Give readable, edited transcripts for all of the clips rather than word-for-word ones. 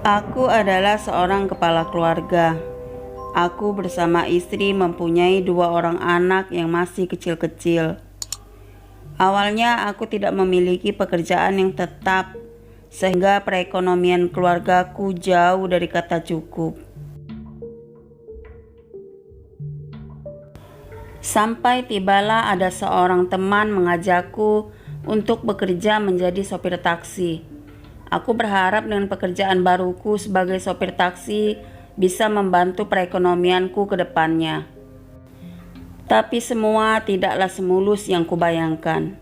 Aku adalah seorang kepala keluarga. Aku bersama istri mempunyai 2 orang anak yang masih kecil-kecil. Awalnya aku tidak memiliki pekerjaan yang tetap, sehingga perekonomian keluargaku jauh dari kata cukup. Sampai tibalah ada seorang teman mengajakku untuk bekerja menjadi sopir taksi. Aku berharap dengan pekerjaan baruku sebagai sopir taksi bisa membantu perekonomianku ke depannya. Tapi semua tidaklah semulus yang kubayangkan.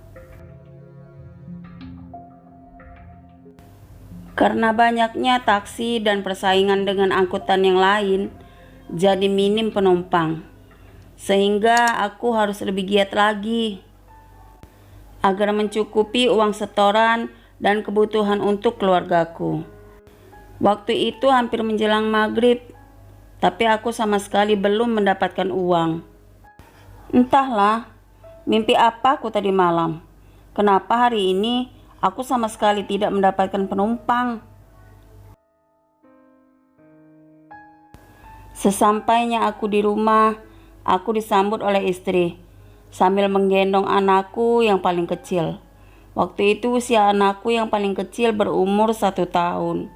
Karena banyaknya taksi dan persaingan dengan angkutan yang lain, jadi minim penumpang. Sehingga aku harus lebih giat lagi agar mencukupi uang setoran dan kebutuhan untuk keluargaku. Waktu itu hampir menjelang maghrib, tapi aku sama sekali belum mendapatkan uang. Entahlah, mimpi apa aku tadi malam. Kenapa hari ini aku sama sekali tidak mendapatkan penumpang? Sesampainya aku di rumah, aku disambut oleh istri sambil menggendong anakku yang paling kecil. Waktu itu usia anakku yang paling kecil berumur 1 tahun.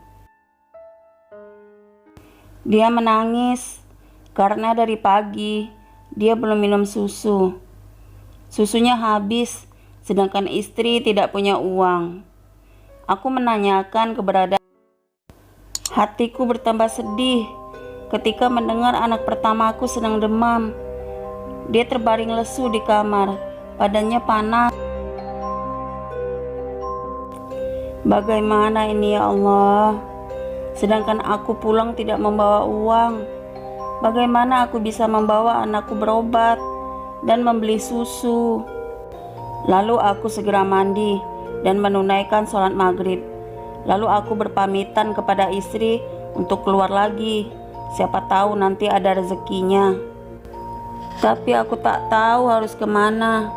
Dia menangis karena dari pagi dia belum minum susu. Susunya habis, sedangkan istri tidak punya uang. Aku menanyakan keberadaan. Hatiku bertambah sedih ketika mendengar anak pertamaku sedang demam. Dia terbaring lesu di kamar, badannya panas. Bagaimana ini ya Allah? Sedangkan aku pulang tidak membawa uang. Bagaimana aku bisa membawa anakku berobat dan membeli susu? Lalu aku segera mandi dan menunaikan sholat maghrib. Lalu aku berpamitan kepada istri untuk keluar lagi. Siapa tahu nanti ada rezekinya. Tapi aku tak tahu harus kemana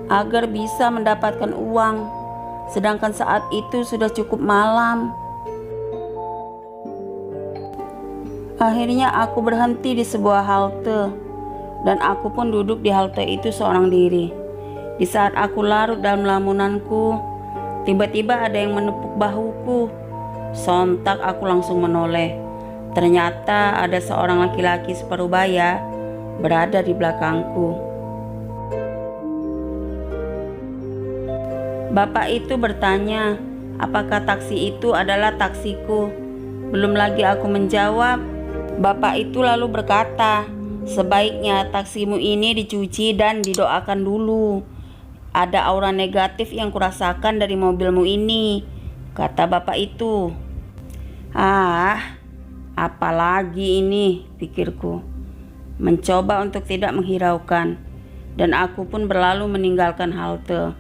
agar bisa mendapatkan uang. Sedangkan saat itu sudah cukup malam. Akhirnya aku berhenti di sebuah halte, dan aku pun duduk di halte itu seorang diri. Di saat aku larut dalam lamunanku, tiba-tiba ada yang menepuk bahuku. Sontak aku langsung menoleh. Ternyata ada seorang laki-laki separubaya berada di belakangku. Bapak itu bertanya, apakah taksi itu adalah taksiku? Belum lagi aku menjawab, bapak itu lalu berkata, sebaiknya taksimu ini dicuci dan didoakan dulu. Ada aura negatif yang kurasakan dari mobilmu ini, kata bapak itu. Apalagi ini, pikirku. Mencoba untuk tidak menghiraukan, dan aku pun berlalu meninggalkan halte.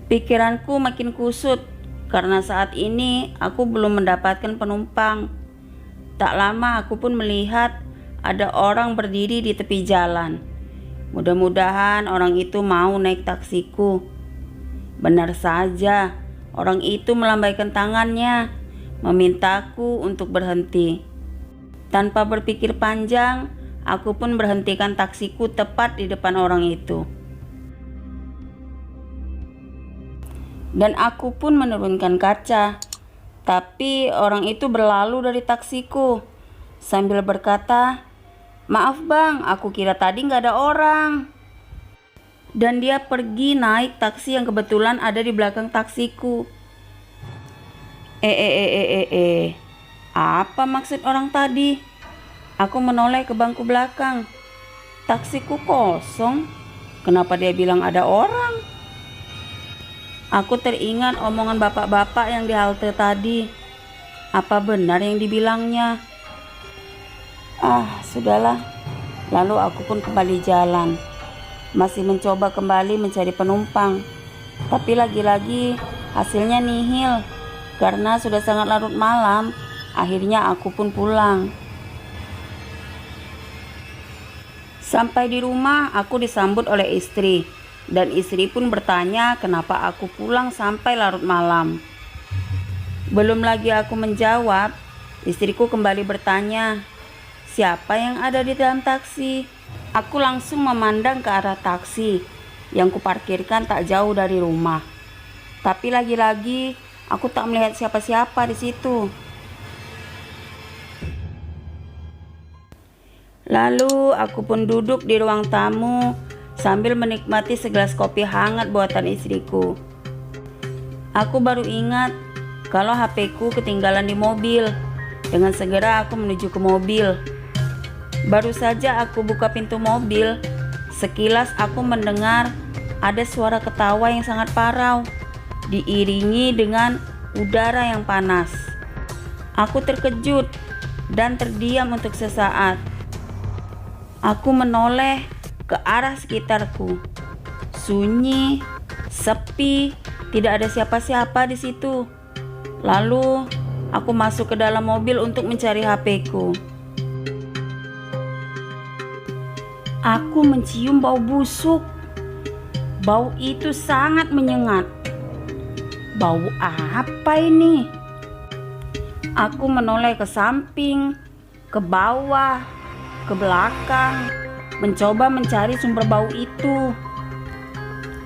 Pikiranku makin kusut karena saat ini aku belum mendapatkan penumpang. Tak lama aku pun melihat ada orang berdiri di tepi jalan. Mudah-mudahan orang itu mau naik taksiku. Benar saja, orang itu melambaikan tangannya, memintaku untuk berhenti. Tanpa berpikir panjang, aku pun berhentikan taksiku tepat di depan orang itu. Dan aku pun menurunkan kaca. Tapi orang itu berlalu dari taksiku sambil berkata, "Maaf bang, aku kira tadi gak ada orang." Dan dia pergi naik taksi yang kebetulan ada di belakang taksiku. Apa maksud orang tadi? Aku menoleh ke bangku belakang. Taksiku kosong. Kenapa dia bilang ada orang? Aku teringat omongan bapak-bapak yang di halte tadi. Apa benar yang dibilangnya? Sudahlah. Lalu aku pun kembali jalan, masih mencoba kembali mencari penumpang. Tapi lagi-lagi hasilnya nihil. Karena sudah sangat larut malam, akhirnya aku pun pulang. Sampai di rumah, aku disambut oleh istri. Dan istri pun bertanya kenapa aku pulang sampai larut malam. Belum lagi aku menjawab, istriku kembali bertanya, "Siapa yang ada di dalam taksi?" Aku langsung memandang ke arah taksi yang kuparkirkan tak jauh dari rumah. Tapi lagi-lagi aku tak melihat siapa-siapa di situ. Lalu aku pun duduk di ruang tamu sambil menikmati segelas kopi hangat buatan istriku. Aku baru ingat kalau HP-ku ketinggalan di mobil. Dengan segera aku menuju ke mobil. Baru saja aku buka pintu mobil, sekilas aku mendengar ada suara ketawa yang sangat parau, diiringi dengan udara yang panas. Aku terkejut dan terdiam untuk sesaat. Aku menoleh ke arah sekitarku. Sunyi, sepi, tidak ada siapa-siapa di situ. Lalu aku masuk ke dalam mobil untuk mencari HP-ku. Aku mencium bau busuk. Bau itu sangat menyengat. Bau apa ini? Aku menoleh ke samping, ke bawah, ke belakang, mencoba mencari sumber bau itu.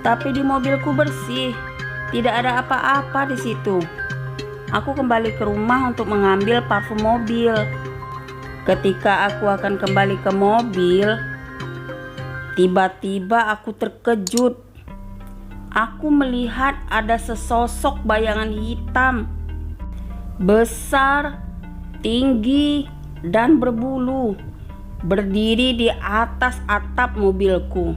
Tapi di mobilku bersih, tidak ada apa-apa di situ. Aku kembali ke rumah untuk mengambil parfum mobil. Ketika aku akan kembali ke mobil, tiba-tiba aku terkejut. Aku melihat ada sesosok bayangan hitam, besar, tinggi, dan berbulu, berdiri di atas atap mobilku.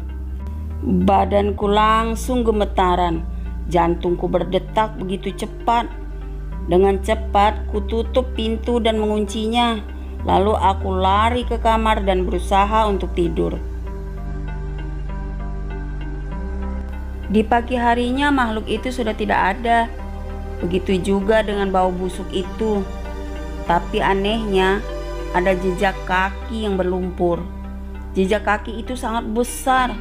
Badanku langsung gemetaran, jantungku berdetak begitu cepat. Dengan cepat ku tutup pintu dan menguncinya. Lalu aku lari ke kamar dan berusaha untuk tidur. Di pagi harinya makhluk itu sudah tidak ada. Begitu juga dengan bau busuk itu. Tapi anehnya ada jejak kaki yang berlumpur. Jejak kaki itu sangat besar,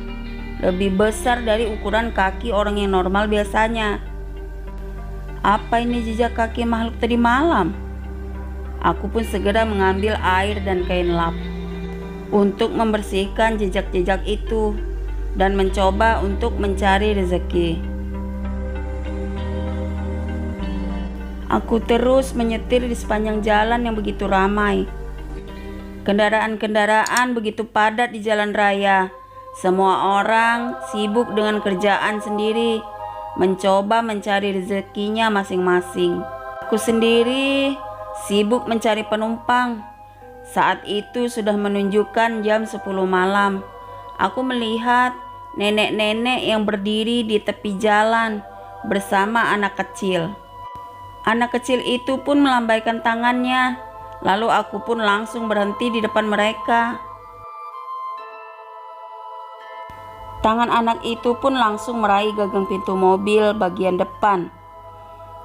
lebih besar dari ukuran kaki orang yang normal biasanya. Apa ini jejak kaki makhluk tadi malam? Aku pun segera mengambil air dan kain lap untuk membersihkan jejak-jejak itu dan mencoba untuk mencari rezeki. Aku terus menyetir di sepanjang jalan yang begitu ramai. Kendaraan-kendaraan begitu padat di jalan raya. Semua orang sibuk dengan kerjaan sendiri, mencoba mencari rezekinya masing-masing. Aku sendiri sibuk mencari penumpang. Saat itu sudah menunjukkan jam 10 malam. Aku melihat nenek-nenek yang berdiri di tepi jalan bersama anak kecil. Anak kecil itu pun melambaikan tangannya. Lalu aku pun langsung berhenti di depan mereka. Tangan anak itu pun langsung meraih gagang pintu mobil bagian depan.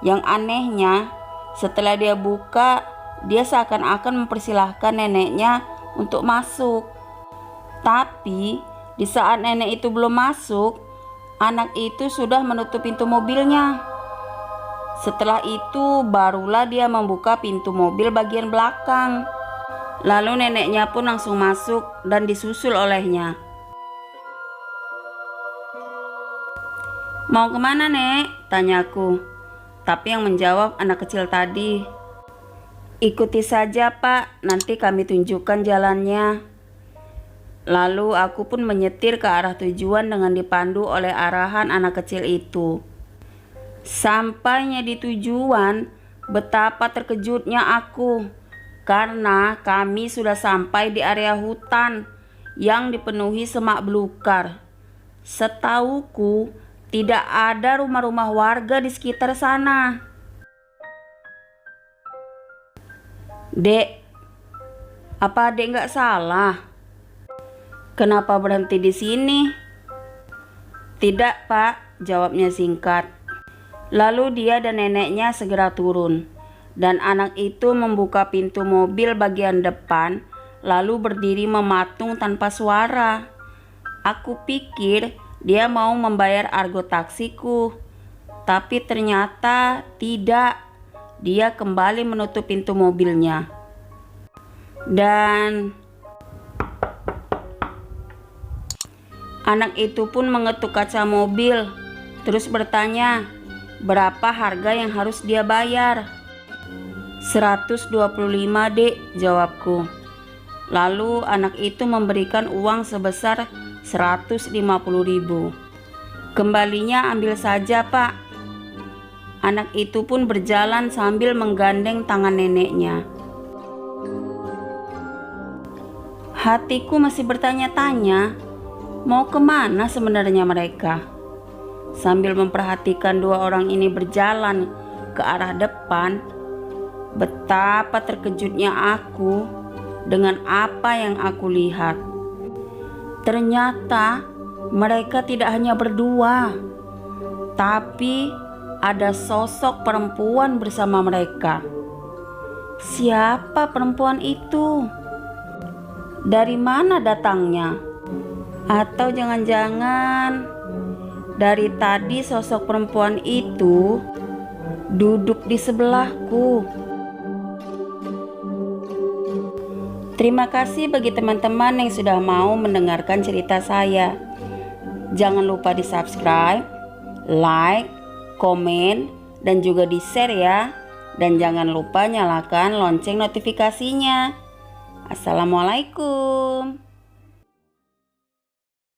Yang anehnya, setelah dia buka, dia seakan-akan mempersilahkan neneknya untuk masuk. Tapi di saat nenek itu belum masuk, anak itu sudah menutup pintu mobilnya. Setelah itu barulah dia membuka pintu mobil bagian belakang. Lalu neneknya pun langsung masuk dan disusul olehnya. "Mau kemana, Nek?" tanyaku. Tapi yang menjawab anak kecil tadi. "Ikuti saja, Pak, nanti kami tunjukkan jalannya." Lalu aku pun menyetir ke arah tujuan dengan dipandu oleh arahan anak kecil itu. Sampainya di tujuan, betapa terkejutnya aku karena kami sudah sampai di area hutan yang dipenuhi semak belukar. Setauku, tidak ada rumah-rumah warga di sekitar sana. "Dek, apa adek nggak salah? Kenapa berhenti di sini?" "Tidak, Pak," jawabnya singkat. Lalu dia dan neneknya segera turun, dan anak itu membuka pintu mobil bagian depan, lalu berdiri mematung tanpa suara. Aku pikir dia mau membayar argo taksiku, tapi ternyata tidak. dia kembali menutup pintu mobilnya. Dan anak itu pun mengetuk kaca mobil, terus bertanya, berapa harga yang harus dia bayar? 125 dek, jawabku. Lalu anak itu memberikan uang sebesar 150.000. Kembalinya ambil saja pak. Anak itu pun berjalan sambil menggandeng tangan neneknya. Hatiku masih bertanya-tanya, mau kemana sebenarnya mereka? Sambil memperhatikan dua orang ini berjalan ke arah depan, betapa terkejutnya aku dengan apa yang aku lihat. Ternyata mereka tidak hanya berdua, tapi ada sosok perempuan bersama mereka. Siapa perempuan itu? Dari mana datangnya? Atau jangan-jangan dari tadi sosok perempuan itu duduk di sebelahku. Terima kasih bagi teman-teman yang sudah mau mendengarkan cerita saya. Jangan lupa di subscribe, like, komen, dan juga di share ya. Dan jangan lupa nyalakan lonceng notifikasinya. Assalamualaikum.